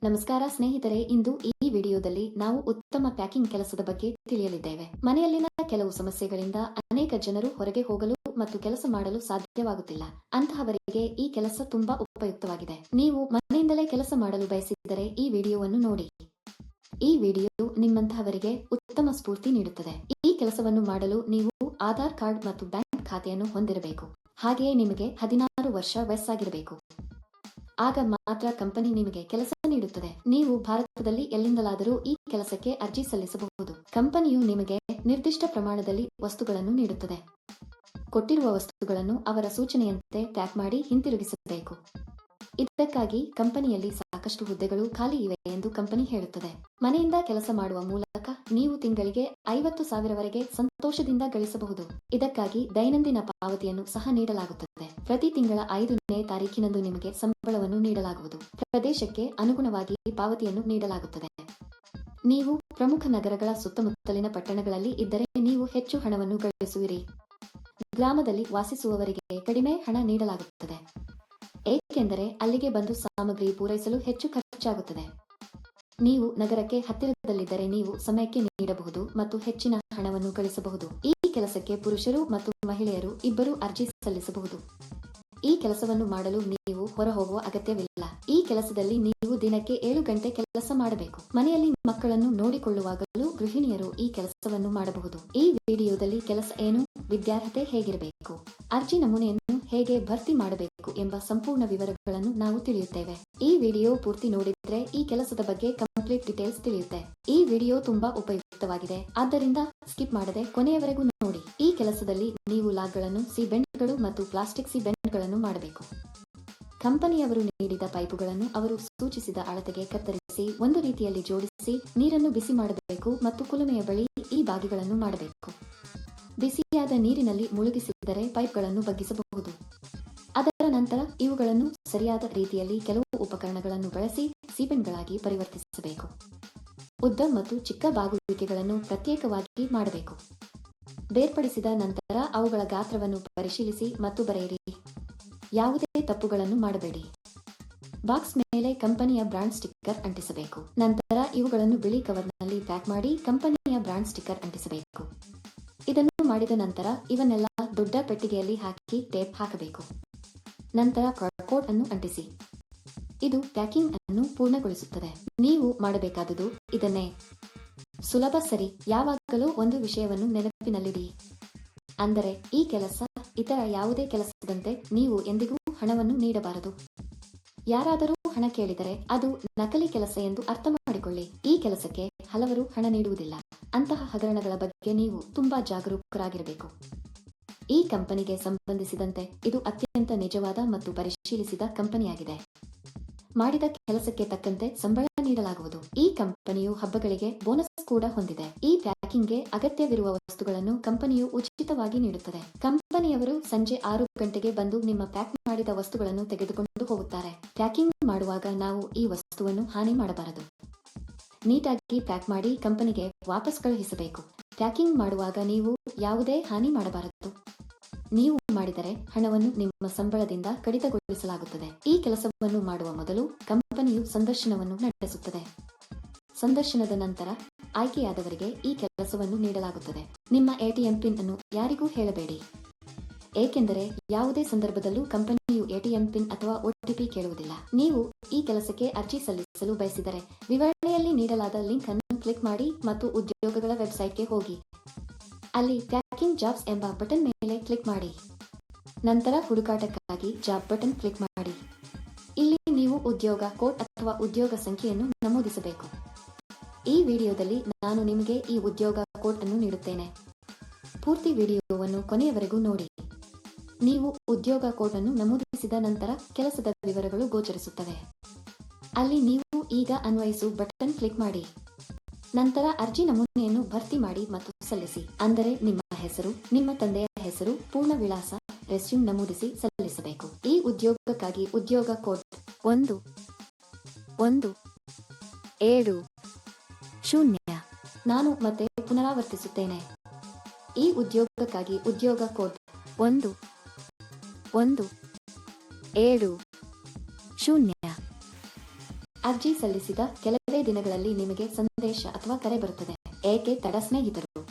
ನಮಸ್ಕಾರ ಸ್ನೇಹಿತರೆ, ಇಂದು ಈ ವಿಡಿಯೋದಲ್ಲಿ ನಾವು ಉತ್ತಮ ಪ್ಯಾಕಿಂಗ್ ಕೆಲಸದ ಬಗ್ಗೆ ತಿಳಿಯಲಿದ್ದೇವೆ. ಮನೆಯಲ್ಲಿನ ಕೆಲವು ಸಮಸ್ಯೆಗಳಿಂದ ಅನೇಕ ಜನರು ಹೊರಗೆ ಹೋಗಲು ಮತ್ತು ಕೆಲಸ ಮಾಡಲು ಸಾಧ್ಯವಾಗುತ್ತಿಲ್ಲ. ಅಂತಹವರಿಗೆ ಈ ಕೆಲಸ ತುಂಬಾ ಉಪಯುಕ್ತವಾಗಿದೆ. ನೀವು ಮನೆಯಿಂದಲೇ ಕೆಲಸ ಮಾಡಲು ಬಯಸಿದ್ದರೆ ಈ ವಿಡಿಯೋವನ್ನು ನೋಡಿ. ಈ ವಿಡಿಯೋ ನಿಮ್ಮಂತಹವರಿಗೆ ಉತ್ತಮ ಸ್ಫೂರ್ತಿ ನೀಡುತ್ತದೆ. ಈ ಕೆಲಸವನ್ನು ಮಾಡಲು ನೀವು ಆಧಾರ್ ಕಾರ್ಡ್ ಮತ್ತು ಬ್ಯಾಂಕ್ ಖಾತೆಯನ್ನು ಹೊಂದಿರಬೇಕು. ಹಾಗೆಯೇ ನಿಮಗೆ 16 ವರ್ಷ ವಯಸ್ಸಾಗಿರಬೇಕು. ಆಗ ಮಾತ್ರ ಕಂಪನಿ ನಿಮಗೆ ಕೆಲಸ ನೀಡುತ್ತದೆ. ನೀವು ಭಾರತದಲ್ಲಿ ಎಲ್ಲಿಂದಲಾದರೂ ಈ ಕೆಲಸಕ್ಕೆ ಅರ್ಜಿ ಸಲ್ಲಿಸಬಹುದು. ಕಂಪನಿಯು ನಿಮಗೆ ನಿರ್ದಿಷ್ಟ ಪ್ರಮಾಣದಲ್ಲಿ ವಸ್ತುಗಳನ್ನು ನೀಡುತ್ತದೆ. ಕೊಟ್ಟಿರುವ ವಸ್ತುಗಳನ್ನು ಅವರ ಸೂಚನೆಯಂತೆ ಪ್ಯಾಕ್ ಮಾಡಿ ಹಿಂತಿರುಗಿಸಬೇಕು. ಇದಕ್ಕಾಗಿ ಕಂಪನಿಯಲ್ಲಿ ಸಾಕಷ್ಟು ಹುದ್ದೆಗಳು ಖಾಲಿ ಇವೆ ಎಂದು ಕಂಪನಿ ಹೇಳುತ್ತದೆ. ಮನೆಯಿಂದ ಕೆಲಸ ಮಾಡುವ ಮೂಲಕ ನೀವು ತಿಂಗಳಿಗೆ 50,000 ವರೆಗೆ ಸಂತೋಷದಿಂದ ಗಳಿಸಬಹುದು. ಇದಕ್ಕಾಗಿ ದೈನಂದಿನ ಪಾವತಿಯನ್ನು ಸಹ ನೀಡಲಾಗುತ್ತದೆ. ಪ್ರತಿ ತಿಂಗಳ 5ನೇ ತಾರೀಖಿನಂದು ನಿಮಗೆ ಸಂಬಳವನ್ನು ನೀಡಲಾಗುವುದು. ಪ್ರದೇಶಕ್ಕೆ ಅನುಗುಣವಾಗಿ ಪಾವತಿಯನ್ನು ನೀಡಲಾಗುತ್ತದೆ. ನೀವು ಪ್ರಮುಖ ನಗರಗಳ ಸುತ್ತಮುತ್ತಲಿನ ಪಟ್ಟಣಗಳಲ್ಲಿ ಇದ್ದರೆ ನೀವು ಹೆಚ್ಚು ಹಣವನ್ನು ಗಳಿಸುವಿರಿ. ಗ್ರಾಮದಲ್ಲಿ ವಾಸಿಸುವವರಿಗೆ ಕಡಿಮೆ ಹಣ ನೀಡಲಾಗುತ್ತದೆ, ಏಕೆಂದರೆ ಅಲ್ಲಿಗೆ ಬಂದು ಸಾಮಗ್ರಿ ಪೂರೈಸಲು ಹೆಚ್ಚು ಖರ್ಚಾಗುತ್ತದೆ. ನೀವು ನಗರಕ್ಕೆ ಹತ್ತಿರದಲ್ಲಿದ್ದರೆ ನೀವು ಸಮಯಕ್ಕೆ ನೀಡಬಹುದು ಮತ್ತು ಹೆಚ್ಚಿನ ಹಣವನ್ನು ಗಳಿಸಬಹುದು. ಈ ಕೆಲಸಕ್ಕೆ ಪುರುಷರು ಮತ್ತು ಮಹಿಳೆಯರು ಇಬ್ಬರೂ ಅರ್ಜಿ ಸಲ್ಲಿಸಬಹುದು. ಈ ಕೆಲಸವನ್ನು ಮಾಡಲು ನೀವು ಹೊರಹೋಗುವ ಅಗತ್ಯವಿಲ್ಲ. ಈ ಕೆಲಸದಲ್ಲಿ ನೀವು ದಿನಕ್ಕೆ 7 ಗಂಟೆ ಕೆಲಸ ಮಾಡಬೇಕು. ಮನೆಯಲ್ಲಿ ಮಕ್ಕಳನ್ನು ನೋಡಿಕೊಳ್ಳುವಾಗಲೂ ಗೃಹಿಣಿಯರು ಈ ಕೆಲಸವನ್ನು ಮಾಡಬಹುದು. ಈ ವಿಡಿಯೋದಲ್ಲಿ ಕೆಲಸ ಏನು, ವಿದ್ಯಾರ್ಹತೆ ಹೇಗಿರಬೇಕು, ಅರ್ಜಿ ನಮೂನೆಯನ್ನು ಹೇಗೆ ಭರ್ತಿ ಮಾಡಬೇಕು ಎಂಬ ಸಂಪೂರ್ಣ ವಿವರಗಳನ್ನು ನಾವು ತಿಳಿಯುತ್ತೇವೆ. ಈ ವಿಡಿಯೋ ಪೂರ್ತಿ ನೋಡಿದ್ರೆ ಈ ಕೆಲಸದ ಬಗ್ಗೆ ಕಂಪ್ಲೀಟ್ ಡೀಟೇಲ್ಸ್ ತಿಳಿಯುತ್ತೆ. ಈ ವಿಡಿಯೋ ತುಂಬಾ ಉಪಯುಕ್ತವಾಗಿದೆ, ಆದ್ದರಿಂದ ಸ್ಕಿಪ್ ಮಾಡದೆ ಕೊನೆಯವರೆಗೂ ನೋಡಿ. ಈ ಕೆಲಸದಲ್ಲಿ ನೀವು ಲಾಗ್ಗಳನ್ನು, ಸಿಬೆಂಡ್ಗಳು ಮತ್ತು ಪ್ಲಾಸ್ಟಿಕ್ ಸಿಬೆಂಡ್ಗಳನ್ನು ಮಾಡಬೇಕು. ಕಂಪನಿಯವರು ನೀಡಿದ ಪೈಪುಗಳನ್ನು ಅವರು ಸೂಚಿಸಿದ ಅಳತೆಗೆ ಕತ್ತರಿಸಿ ಒಂದು ರೀತಿಯಲ್ಲಿ ಜೋಡಿಸಿ ನೀರನ್ನು ಬಿಸಿ ಮಾಡಬೇಕು ಮತ್ತು ಕುಲುಮೆಯ ಬಳಿ ಈ ಬಾಗಿಗಳನ್ನು ಮಾಡಬೇಕು. ಬಿಸಿಯಾದ ನೀರಿನಲ್ಲಿ ಮುಳುಗಿಸಿದರೆ ಪೈಪ್ಗಳನ್ನು ಬಗ್ಗಿಸಬಹುದು. ಅದರ ನಂತರ ಇವುಗಳನ್ನು ಸರಿಯಾದ ರೀತಿಯಲ್ಲಿ ಕೆಲವು ಉಪಕರಣಗಳನ್ನು ಬಳಸಿ ಸಿಬೆಂಡ್ಗಳಾಗಿ ಪರಿವರ್ತಿಸಬೇಕು. ಉದ್ದ ಮತ್ತು ಚಿಕ್ಕ ಬಾಗುವಿಕೆಗಳನ್ನು ಪ್ರತ್ಯೇಕವಾಗಿ ಮಾಡಬೇಕು. ಬೇರ್ಪಡಿಸಿದ ನಂತರ ಅವುಗಳ ಗಾತ್ರವನ್ನು ಪರಿಶೀಲಿಸಿ ಮತ್ತು ಬರೆಯಿರಿ. ಯಾವುದೇ ತಪ್ಪುಗಳನ್ನು ಮಾಡಬೇಡಿ. ಬಾಕ್ಸ್ ಮೇಲೆ ಕಂಪನಿಯ ಬ್ರಾಂಡ್ ಸ್ಟಿಕ್ಕರ್ ಅಂಟಿಸಬೇಕು. ನಂತರ ಇವುಗಳನ್ನು ಬಿಳಿ ಕವರ್ನಲ್ಲಿ ಪ್ಯಾಕ್ ಮಾಡಿ ಕಂಪನಿಯ ಬ್ರಾಂಡ್ ಸ್ಟಿಕ್ಕರ್ ಅಂಟಿಸಬೇಕು. ಇದನ್ನು ಮಾಡಿದ ನಂತರ ಇವನ್ನೆಲ್ಲ ದೊಡ್ಡ ಪೆಟ್ಟಿಗೆಯಲ್ಲಿ ಹಾಕಿ ಟೇಪ್ ಹಾಕಬೇಕು. ನಂತರ ಕೋಡ್ ಅನ್ನು ಅಂಟಿಸಿ. ಇದು ಪ್ಯಾಕಿಂಗ್ ಅನ್ನು ಪೂರ್ಣಗೊಳಿಸುತ್ತದೆ. ನೀವು ಮಾಡಬೇಕಾದುದು ಇದನ್ನೇ. ಸುಲಭ, ಸರಿ? ಯಾವಾಗಲೂ ಒಂದು ವಿಷಯವನ್ನು ನೆನಪಿನಲ್ಲಿಡಿ, ಅಂದರೆ ಈ ಕೆಲಸ ಇತರ ಯಾವುದೇ ಕೆಲಸದಂತೆ ನೀವು ಎಂದಿಗೂ ಹಣವನ್ನು ನೀಡಬಾರದು. ಯಾರಾದರೂ ಹಣ ಕೇಳಿದರೆ ಅದು ನಕಲಿ ಕೆಲಸ ಎಂದು ಅರ್ಥ ಮಾಡಿಕೊಳ್ಳಿ. ಈ ಕೆಲಸಕ್ಕೆ ಹಲವರು ಹಣ ನೀಡುವುದಿಲ್ಲ. ಅಂತಹ ಹಗರಣಗಳ ಬಗ್ಗೆ ನೀವು ತುಂಬಾ ಜಾಗರೂಕರಾಗಿರಬೇಕು. ಈ ಕಂಪನಿಗೆ ಸಂಬಂಧಿಸಿದಂತೆ ಇದು ಅತ್ಯಂತ ನಿಜವಾದ ಮತ್ತು ಪರಿಶೀಲಿಸಿದ ಕಂಪನಿಯಾಗಿದೆ. ಮಾಡಿದ ಕೆಲಸಕ್ಕೆ ತಕ್ಕಂತೆ ಸಂಬಳ ನೀಡಲಾಗುವುದು. ಈ ಕಂಪನಿಯು ಹಬ್ಬಗಳಿಗೆ ಬೋನಸ್ ಕೂಡ ಹೊಂದಿದೆ. ಈ ಪ್ಯಾಕಿಂಗ್ಗೆ ಅಗತ್ಯವಿರುವ ವಸ್ತುಗಳನ್ನು ಕಂಪನಿಯು ಉಚಿತವಾಗಿ ನೀಡುತ್ತದೆ. ಕಂಪನಿಯವರು ಸಂಜೆ 6 ಗಂಟೆಗೆ ಬಂದು ನಿಮ್ಮ ಪ್ಯಾಕ್ ಮಾಡಿದ ವಸ್ತುಗಳನ್ನು ತೆಗೆದುಕೊಂಡು ಹೋಗುತ್ತಾರೆ. ಪ್ಯಾಕಿಂಗ್ ಮಾಡುವಾಗ ನಾವು ಈ ವಸ್ತುವನ್ನು ಹಾನಿ ಮಾಡಬಾರದು. ನೀಟಾಗಿ ಪ್ಯಾಕ್ ಮಾಡಿ ಕಂಪನಿಗೆ ವಾಪಸ್ ಕಳುಹಿಸಬೇಕು. ಪ್ಯಾಕಿಂಗ್ ಮಾಡುವಾಗ ನೀವು ಯಾವುದೇ ಹಾನಿ ಮಾಡಬಾರದು. ನೀವು ಮಾಡಿದರೆ ಹಣವನ್ನು ನಿಮ್ಮ ಸಂಬಳದಿಂದ ಕಡಿತಗೊಳಿಸಲಾಗುತ್ತದೆ. ಈ ಕೆಲಸವನ್ನು ಮಾಡುವ ಮೊದಲು ಕಂಪನಿಯು ಸಂದರ್ಶನವನ್ನು ನಡೆಸುತ್ತದೆ. ಸಂದರ್ಶನದ ನಂತರ ಆಯ್ಕೆಯಾದವರಿಗೆ ಈ ಕೆಲಸವನ್ನು ನೀಡಲಾಗುತ್ತದೆ. ನಿಮ್ಮ ATM ಪಿನ್ ಅನ್ನು ಯಾರಿಗೂ ಹೇಳಬೇಡಿ, ಏಕೆಂದರೆ ಯಾವುದೇ ಸಂದರ್ಭದಲ್ಲೂ ಕಂಪನಿಯು ATM ಪಿನ್ ಅಥವಾ OTP ಕೇಳುವುದಿಲ್ಲ. ನೀವು ಈ ಕೆಲಸಕ್ಕೆ ಅರ್ಜಿ ಸಲ್ಲಿಸಲು ಬಯಸಿದರೆ ವಿವರಣೆಯಲ್ಲಿ ನೀಡಲಾದ ಲಿಂಕ್ ಅನ್ನು ಕ್ಲಿಕ್ ಮಾಡಿ ಮತ್ತು ಉದ್ಯೋಗಗಳ ವೆಬ್ಸೈಟ್ಗೆ ಹೋಗಿ. ಅಲ್ಲಿ ಪ್ಯಾಕಿಂಗ್ ಜಾಬ್ಸ್ ಎಂಬ ಬಟನ್ ಮೇಲೆ ಕ್ಲಿಕ್ ಮಾಡಿ. ನಂತರ ಹುಡುಕಾಟಕ್ಕಾಗಿ ಜಾಬ್ ಬಟನ್ ಕ್ಲಿಕ್ ಮಾಡಿ. ಇಲ್ಲಿ ನೀವು ಉದ್ಯೋಗ ಕೋಡ್ ಅಥವಾ ಉದ್ಯೋಗ ಸಂಖ್ಯೆಯನ್ನು ನಮೂದಿಸಬೇಕು. ಈ ವಿಡಿಯೋದಲ್ಲಿ ನಾನು ನಿಮಗೆ ಈ ಉದ್ಯೋಗ ಕೋಡ್ ಅನ್ನು ನೀಡುತ್ತೇನೆ. ಪೂರ್ತಿ ವಿಡಿಯೋವನ್ನು ಕೊನೆಯವರೆಗೂ ನೋಡಿ. ನೀವು ಉದ್ಯೋಗ ಕೋಡ್ ಅನ್ನು ನಮೂದಿಸಿದ ನಂತರ ಕೆಲಸದ ವಿವರಗಳು ಗೋಚರಿಸುತ್ತವೆ. ಅಲ್ಲಿ ನೀವು ಈಗ ಅನ್ವಯಿಸು ಬಟನ್ ಕ್ಲಿಕ್ ಮಾಡಿ. ನಂತರ ಅರ್ಜಿ ನಮೂನೆಯನ್ನು ಭರ್ತಿ ಮಾಡಿ ಮತ್ತು ಸಲ್ಲಿಸಿ. ಅಂದರೆ ನಿಮ್ಮ ಹೆಸರು, ನಿಮ್ಮ ತಂದೆಯ ಹೆಸರು, ಪೂರ್ಣ ವಿಳಾಸ, ರೆಸ್ಯೂಮ್ ನಮೂದಿಸಿ ಸಲ್ಲಿಸಬೇಕು. ಈ ಉದ್ಯೋಗಕ್ಕಾಗಿ ಉದ್ಯೋಗ ಕೋಡ್ 1170. ನಾನು ಮತ್ತೆ ಪುನರಾವರ್ತಿಸುತ್ತೇನೆ. ಈ ಉದ್ಯೋಗಕ್ಕಾಗಿ ಉದ್ಯೋಗ ಕೋಡ್ 1170. ಅರ್ಜಿ ಸಲ್ಲಿಸಿದ ಕೆಲವೇ ದಿನಗಳಲ್ಲಿ ನಿಮಗೆ ಸಂದೇಶ ಅಥವಾ ಕರೆ ಬರುತ್ತದೆ. ಏಕೆ ತಡ ಸ್ನೇಹಿತರು?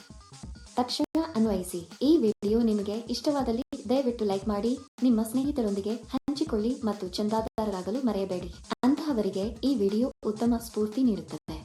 ತಕ್ಷಣ ಅನ್ವಯಿಸಿ. ಈ ವಿಡಿಯೋ ನಿಮಗೆ ಇಷ್ಟವಾದಲ್ಲಿ ದಯವಿಟ್ಟು ಲೈಕ್ ಮಾಡಿ, ನಿಮ್ಮ ಸ್ನೇಹಿತರೊಂದಿಗೆ ಹಂಚಿಕೊಳ್ಳಿ ಮತ್ತು ಚಂದಾದಾರರಾಗಲು ಮರೆಯಬೇಡಿ. ಅಂತಹವರಿಗೆ ಈ ವಿಡಿಯೋ ಉತ್ತಮ ಸ್ಫೂರ್ತಿ ನೀಡುತ್ತದೆ.